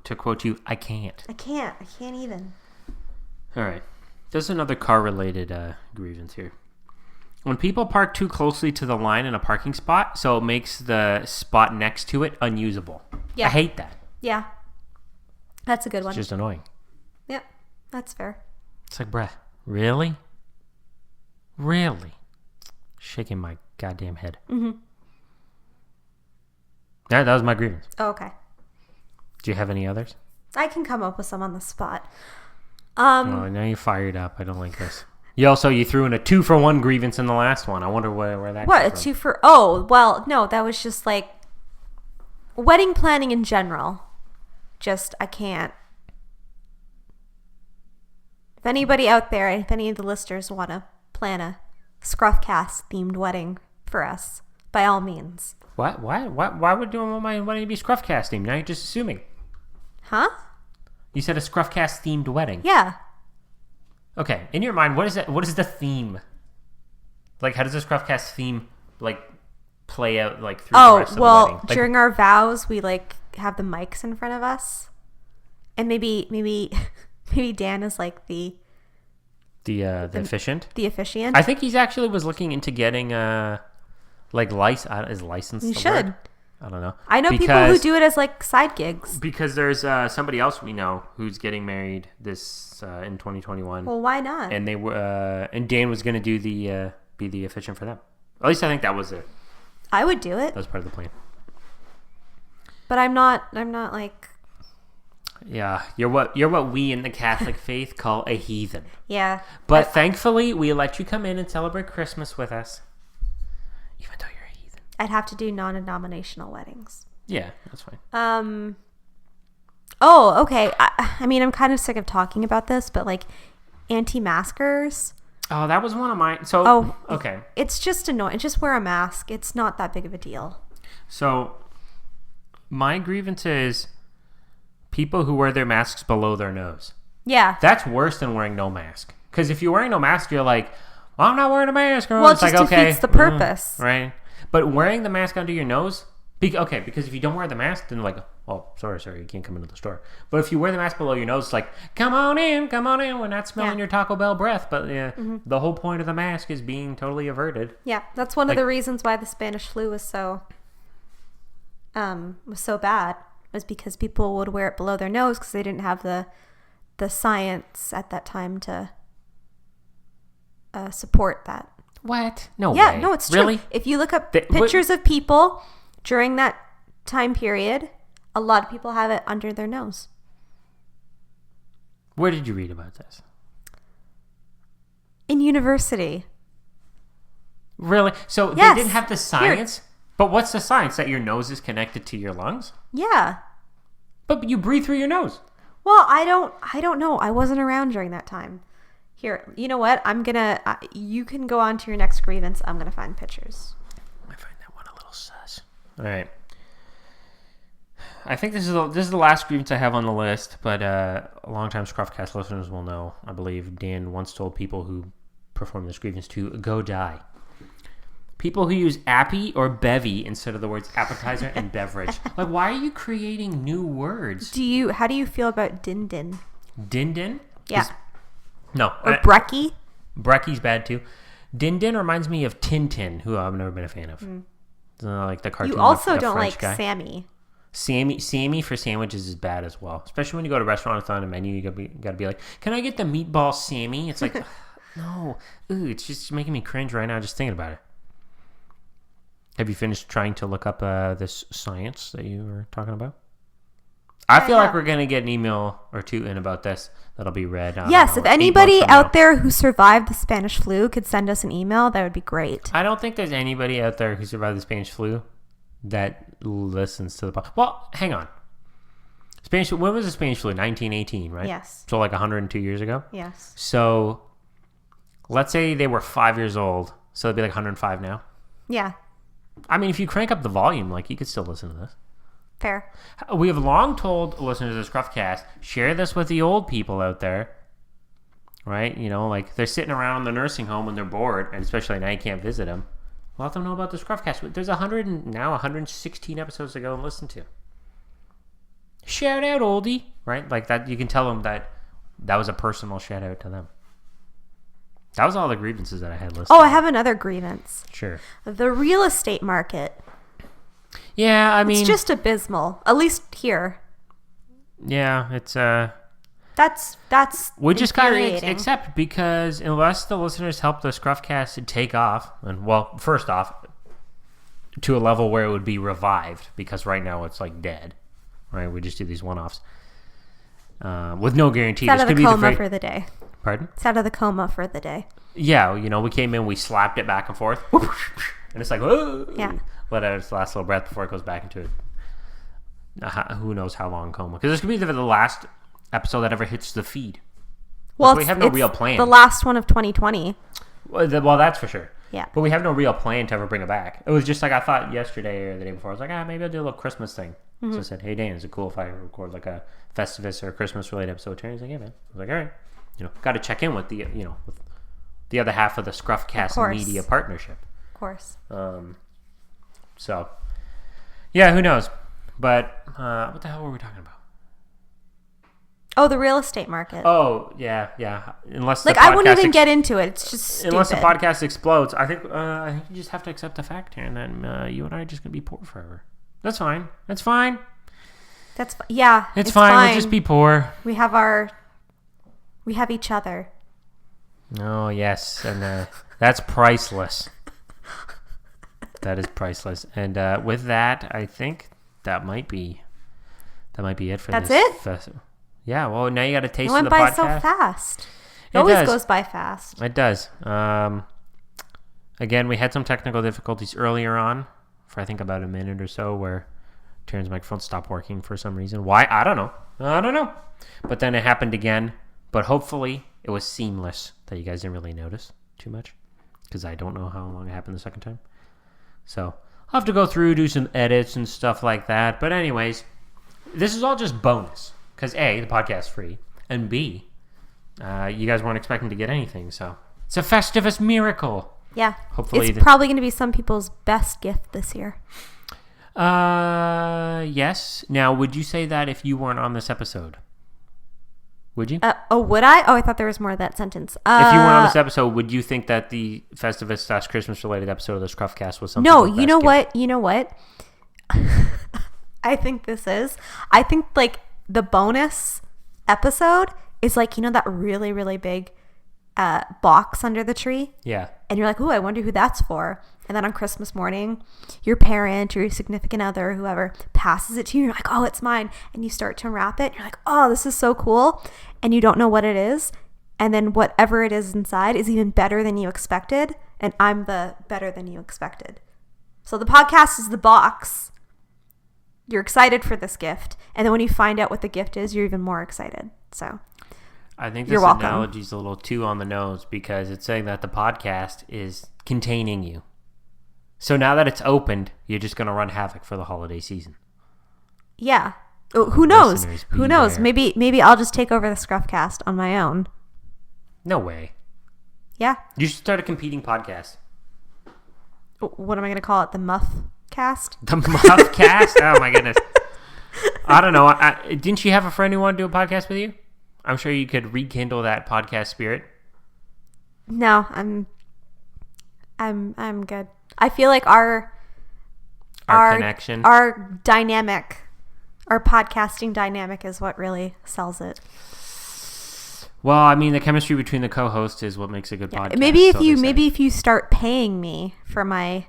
To quote you, I can't. I can't even. All right. There's another car-related grievance here. When people park too closely to the line in a parking spot, so it makes the spot next to it unusable. Yeah. I hate that. Yeah. That's a good one. It's just annoying. Yep. That's fair. It's like, bruh, really? Really? Shaking my goddamn head. Mm-hmm. That was my grievance. Oh, okay. Do you have any others? I can come up with some on the spot. Oh, now you're fired up. I don't like this. You threw in a 2-for-1 grievance in the last one. I wonder where that What, came a from. 2 for... Oh, well, no, that was just like wedding planning in general. Just, I can't. If anybody out there, if any of the listeners want to plan a ScruffCast themed wedding for us, by all means. What? Why would you want my wedding to be ScruffCast themed? Now you're just assuming. Huh? You said a ScruffCast themed wedding. Yeah. Okay, in your mind, what is that? What is the theme? Like, how does the ScruffCast theme like play out like through the rest of the wedding? Like, during our vows, we like have the mics in front of us, and maybe Dan is like the officiant. The officiant. I think he's actually was looking into getting like is licensed. You should. Word? I don't know. I know people who do it as like side gigs. Because there's somebody else we know who's getting married this in 2021. Well, why not? And they were and Dan was going to do be the officiant for them. At least I think that was it. I would do it. That was part of the plan. But I'm not like. Yeah, you're what we in the Catholic faith call a heathen. Yeah. But thankfully, we let you come in and celebrate Christmas with us, even though you're a heathen. I'd have to do non-denominational weddings. Yeah, that's fine. Oh, okay. I mean, I'm kind of sick of talking about this, but like anti-maskers. Oh, that was one of mine. So, Oh, okay. It's just annoying. Just wear a mask. It's not that big of a deal. So, my grievance is people who wear their masks below their nose. Yeah. That's worse than wearing no mask. Because if you're wearing no mask, you're like, well, I'm not wearing a mask. Well, it it's just like, okay, defeats the purpose. Right? But wearing the mask under your nose, because if you don't wear the mask, then like, oh, sorry, you can't come into the store. But if you wear the mask below your nose, it's like, come on in, we're not smelling your Taco Bell breath. But the whole point of the mask is being totally averted. Yeah, that's one of the reasons why the Spanish flu was so bad, was because people would wear it below their nose because they didn't have the science at that time to support that. What? No way. Yeah, no, it's true. Really? If you look up pictures of people during that time period, a lot of people have it under their nose. Where did you read about this? In university. Really? So Yes. they didn't have the science? But what's the science? That your nose is connected to your lungs? Yeah. But you breathe through your nose. Well, I don't know. I wasn't around during that time. Here, you know what? You can go on to your next grievance. I'm going to find pictures. I find that one a little sus. All right. I think this is the last grievance I have on the list, but long-time ScruffCast listeners will know. I believe Dan once told people who perform this grievance to go die. People who use appy or bevy instead of the words appetizer and beverage. Like, why are you creating new words? How do you feel about din din? Din din? Yeah. No. Or brekkie? Brekkie's bad too. Din din reminds me of Tintin, who I've never been a fan of. Like the cartoon. You also the don't French like guy. Sammy. Sammy for sandwiches is bad as well. Especially when you go to a restaurant, it's on a menu, you gotta be like, can I get the meatball Sammy? It's like, no. Ooh, it's just making me cringe right now just thinking about it. Have you finished trying to look up this science that you were talking about? I feel like we're going to get an email or two in about this that'll be read. Yes, if anybody out there who survived the Spanish flu could send us an email, that would be great. I don't think there's anybody out there who survived the Spanish flu that listens to the podcast. Well, hang on. When was the Spanish flu? 1918, right? Yes. So like 102 years ago? Yes. So let's say they were 5 years old. So they'd be like 105 now. Yeah. I mean, if you crank up the volume, like, you could still listen to this. Fair. We have long told listeners of ScruffCast, share this with the old people out there, right? You know, like, they're sitting around in the nursing home when they're bored, and especially now you can't visit them. Let them know about the ScruffCast. There's 116 episodes to go and listen to. Shout out, oldie, right? Like, that, you can tell them that was a personal shout out to them. That was all the grievances that I had listed. Oh, I have another grievance. Sure. The real estate market. Yeah, I mean, it's just abysmal. At least here. Yeah, it's That's we just gotta accept, because unless the listeners help the ScruffCast take off, and well, first off, to a level where it would be revived, because right now it's like dead. Right, we just do these one-offs with no guarantee. It's out of the coma for the day. Pardon? It's out of the coma for the day. Yeah, you know, we came in, we slapped it back and forth, and it's like, whoa. Yeah. Let out its last little breath before it goes back into who knows how long coma. Because this could be the last episode that ever hits the feed. Well, we have no real plan. The last one of 2020. Well, that's for sure. Yeah. But we have no real plan to ever bring it back. It was just like, I thought yesterday or the day before, I was like, maybe I'll do a little Christmas thing. Mm-hmm. So I said, hey, Dan, is it cool if I record like a Festivus or a Christmas-related episode? Taryn's like, yeah, man. I was like, all right. You know, got to check in with the other half of the ScruffCast media partnership. Of course. So, yeah, who knows? But what the hell were we talking about? Oh, the real estate market. Oh, yeah. Unless I wouldn't even get into it. It's just stupid. Unless the podcast explodes, I think you just have to accept the fact here, and then you and I are just gonna be poor forever. That's fine. It's fine. Yeah. It's fine. We'll just be poor. We have each other. Oh yes, and that's priceless. That is priceless. And with that, I think that might be it for this. That's it? Yeah, well, now you got a taste of the podcast. It went by so fast. It always goes by fast. It does. Again, we had some technical difficulties earlier on for I think about a minute or so where Taryn's microphone stopped working for some reason. Why? I don't know. But then it happened again. But hopefully it was seamless that you guys didn't really notice too much, because I don't know how long it happened the second time. So I'll have to go through, do some edits and stuff like that. But anyways, this is all just bonus. Because A, the podcast's free. And B, you guys weren't expecting to get anything. So it's a Festivus miracle. Yeah. Hopefully it's probably going to be some people's best gift this year. Yes. Now, would you say that if you weren't on this episode? Would you? Would I? Oh, I thought there was more of that sentence. If you weren't on this episode, would you think that the Festivus / Christmas related episode of the ScruffCast was something? No, you know what? You know what? I think this is. I think like the bonus episode is like, that really, really big box under the tree. Yeah. And you're like, ooh, I wonder who that's for. And then on Christmas morning, your parent or your significant other or whoever passes it to you. You're like, oh, it's mine. And you start to unwrap it. And you're like, oh, this is so cool. And you don't know what it is. And then whatever it is inside is even better than you expected. And I'm the better than you expected. So the podcast is the box. You're excited for this gift. And then when you find out what the gift is, you're even more excited. So I think You're this welcome. analogy is a little too on the nose because it's saying that the podcast is containing you. So now that it's opened, you're just going to run havoc for the holiday season. Yeah. Oh, who knows? Listeners, Who knows? beware. Maybe I'll just take over the ScruffCast on my own. No way. Yeah. You should start a competing podcast. What am I going to call it? The Muff Cast? The Muff Cast? Oh my goodness. I don't know. Didn't you have a friend who wanted to do a podcast with you? I'm sure you could rekindle that podcast spirit. No, I'm good. I feel like our connection. our dynamic, our podcasting dynamic is what really sells it. Well, I mean, the chemistry between the co-hosts is what makes a good podcast. Maybe so they say. if you start paying me for my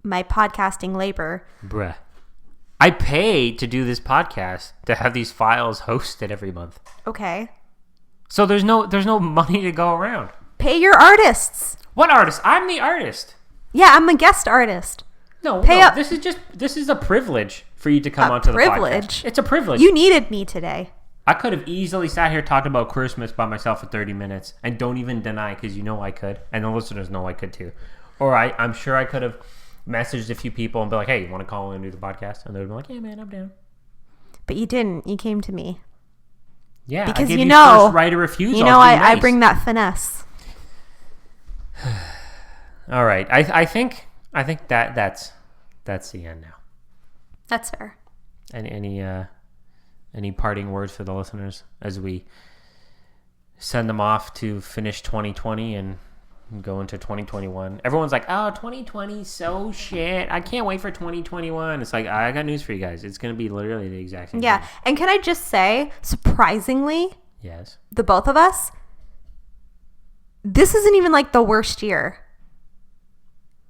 podcasting labor. Bruh. I pay to do this podcast to have these files hosted every month. Okay. So there's no money to go around. Pay your artists. What artist? I'm the artist. Yeah, I'm a guest artist. No, Pay up. This is a privilege for you to come onto the podcast. It's a privilege. You needed me today. I could have easily sat here talking about Christmas by myself for 30 minutes and don't even deny because you know I could and the listeners know I could too. Or I'm sure I could have messaged a few people and be like, hey, you want to call in and do the podcast? And they'd be like, yeah, man, I'm down. But you didn't. You came to me. Yeah, because I give you you know, first right of refusal. You know, I bring that finesse. All right. I think that's the end now. That's fair. Any parting words for the listeners as we send them off to finish 2020 and go into 2021? Everyone's like, oh, 2020 so shit. I can't wait for 2021. It's like, I got news for you guys. It's going to be literally the exact same thing. And can I just say, surprisingly, Yes. the both of us, this isn't even like the worst year.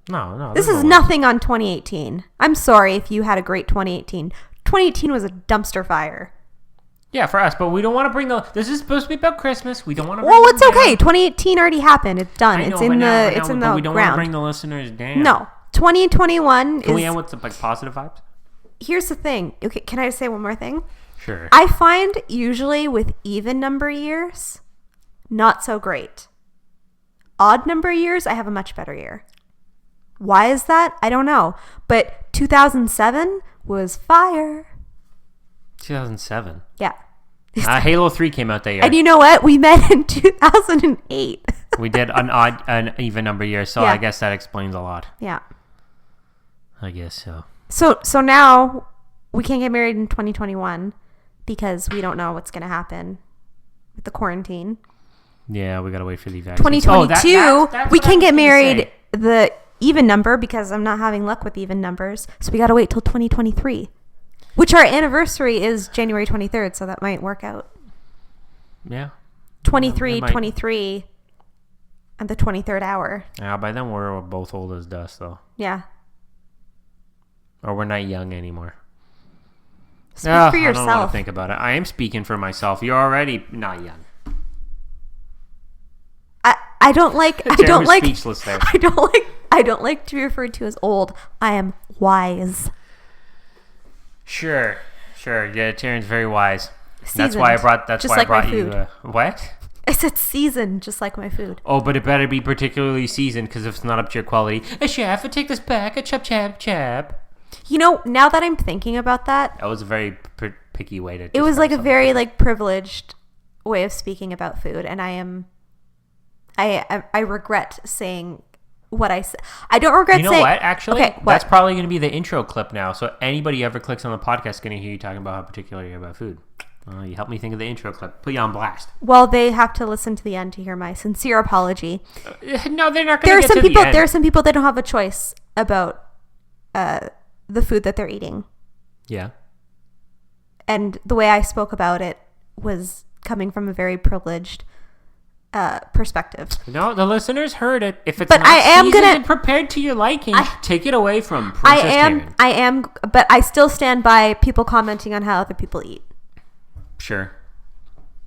No. This is nothing on 2018. I'm sorry if you had a great 2018. 2018 was a dumpster fire. Yeah, for us, but we don't want to bring this is supposed to be about Christmas. We don't want to bring Well, it's them okay. down. 2018 already happened. It's done. I know, It's in the we don't want to ground. bring the listeners down. No. 2021 Can we is... end with some positive vibes? Here's the thing. Okay, can I say one more thing? Sure. I find usually with even number years, not so great. Odd number years, I have a much better year. Why is that? I don't know. But 2007 was fire. 2007. Yeah. Halo 3 came out that year. And you know what? We met in 2008. We did an even number year, so Yeah. I guess that explains a lot. Yeah. I guess so. So now we can't get married in 2021 because we don't know what's going to happen with the quarantine. Yeah, we gotta wait for the vaccine. 2022, that's we what I can was get gonna married say. the even number because I'm not having luck with even numbers. So we got to wait till 2023, which our anniversary is January 23rd. So that might work out. Yeah. 23, It might. 23, and the 23rd hour. Yeah, by then we're both old as dust, though. Yeah. Or we're not young anymore. Speak for I don't want yourself. to think about it. I am speaking for myself. You're already not young. I don't like. I Taryn don't was like. speechless there. I don't like to be referred to as old. I am wise. Sure. Yeah, Taryn's very wise. That's Seasoned, why I brought. That's just why like my I brought you. food. What? I said seasoned, just like my food. Oh, but it better be particularly seasoned because if it's not up to your quality, a chef, I take this back. A chap. You know, now that I'm thinking about that, That was a very picky way to. it was describe like a something. very like privileged way of speaking about food, and I regret saying what I said. I don't regret You know saying. what? Actually, Okay, that's what? probably going to be the intro clip now. So anybody who ever clicks on the podcast is going to hear you talking about how particular you're about food. You helped me think of the intro clip. Put you on blast. Well, they have to listen to the end to hear my sincere apology. No, they're not There going are to get some to people. the end. There are some people that don't have a choice about the food that they're eating, Yeah. and the way I spoke about it was coming from a very privileged perspective. No, the listeners heard it. If it's But not I am seasoned gonna- and prepared to your liking, take it away from I Princess Taryn. am, but I still stand by people commenting on how other people eat. Sure.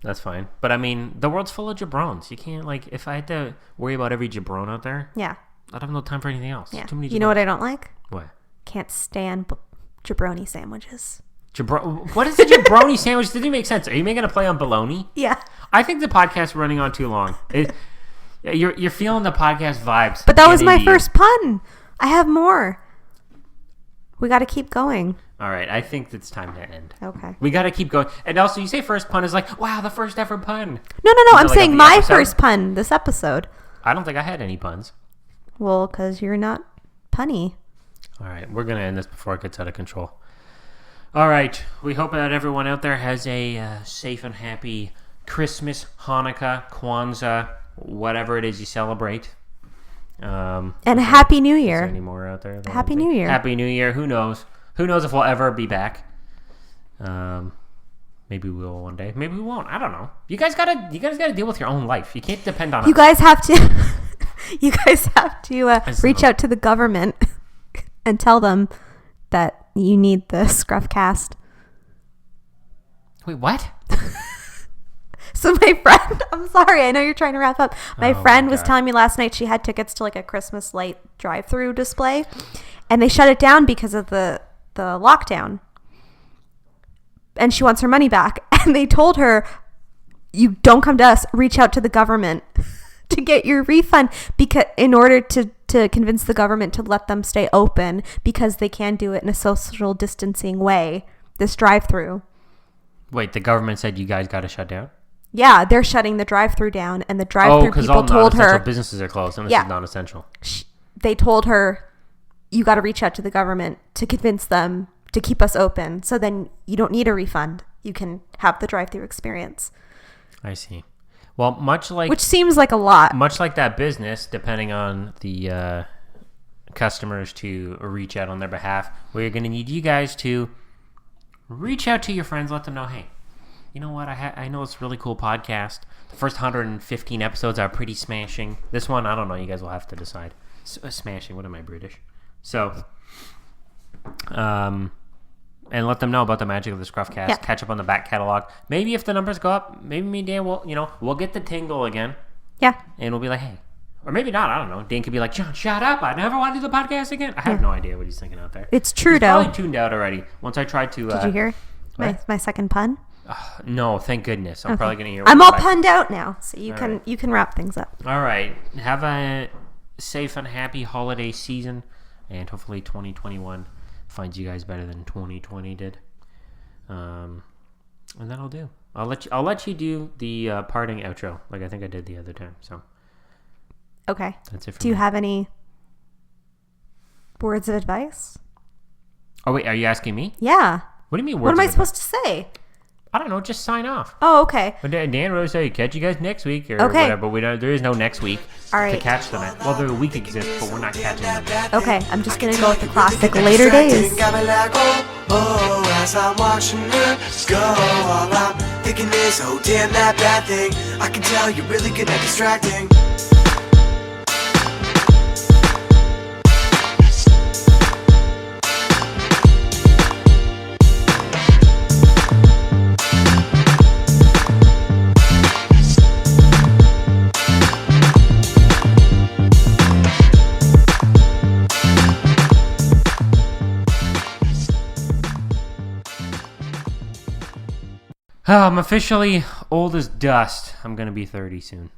That's fine. But I mean, the world's full of jabrons. You can't, like, if I had to worry about every jabron out there, Yeah, I'd have no time for anything else. yeah. Too many You know what jabrons. I don't like? What? Can't stand jabroni sandwiches. What is a jabroni sandwich? Didn't make sense. Are you making a play on bologna? Yeah. I think the podcast's running on too long. You're feeling the podcast vibes. But that was my first pun. I have more. We got to keep going. All right, I think it's time to end. Okay. We got to keep going. And also, you say first pun is like, wow, the first ever pun. No. I'm like saying of the my episode? first pun this episode. I don't think I had any puns. Well, because you're not punny. All right, we're going to end this before it gets out of control. All right, we hope that everyone out there has a safe and happy Christmas, Hanukkah, Kwanzaa, whatever it is you celebrate. And a Happy New Is Year. there any more out there? Happy New Year. Happy New Year. Who knows? Who knows if we'll ever be back? Maybe we will one day. Maybe we won't. I don't know. You guys gotta deal with your own life. You can't depend on us. You guys have to reach out to the government and tell them that you need the ScruffCast. Wait, what? So my friend, I'm sorry, I know you're trying to wrap up. My friend was God. telling me last night she had tickets to like a Christmas light drive-through display, and they shut it down because of the lockdown. And she wants her money back. And they told her, you don't come to us, reach out to the government to get your refund, because in order to convince the government to let them stay open, because they can do it in a social distancing way, this drive-through. Wait, the government said you guys got to shut down? Yeah, they're shutting the drive-through down, and the drive-through because people all told non-essential her businesses are closed, and this Yeah. is non-essential. They told her, you got to reach out to the government to convince them to keep us open, so then you don't need a refund. You can have the drive-through experience. I see. Well, Which seems like a lot. much like that business, depending on the customers to reach out on their behalf, we're going to need you guys to reach out to your friends, let them know, hey, you know what? I know it's a really cool podcast. The first 115 episodes are pretty smashing. This one, I don't know. You guys will have to decide. Smashing. What am I, British? So, and let them know about the magic of the ScruffCast. Yeah. Catch up on the back catalog. Maybe if the numbers go up, maybe me and Dan we'll get the tingle again. Yeah. And we'll be like, hey. Or maybe not. I don't know. Dan could be like, John, shut up. I never want to do the podcast again. I have no idea what he's thinking out there. It's He's Trudeau. probably tuned out already. Once I tried to... Did you hear what? my second pun? No, thank goodness. I'm probably going to hear... I'm all back. punned out now, so you All can wrap things up. All right. Have a safe and happy holiday season. And hopefully 2021 finds you guys better than 2020 did. And that'll do. I'll let you do the parting outro like I think I did the other time. So Okay. that's it for Do you me. have any words of advice? Oh, wait. Are you asking me? Yeah. What do you mean What words am I of supposed to say? I don't know. Just sign off. Oh, okay. But Dan wrote say catch you guys next week or Okay. whatever. But we don't. There is no next week All to right. catch them at. Well, the week exists, but we're not catching them. Okay, I'm just gonna go with the classic later days. Got me like, oh, as I'm watching her go. All I'm thinking is, oh, damn, that bad thing. I can tell you're really good at distracting. I'm officially old as dust. I'm gonna be 30 soon.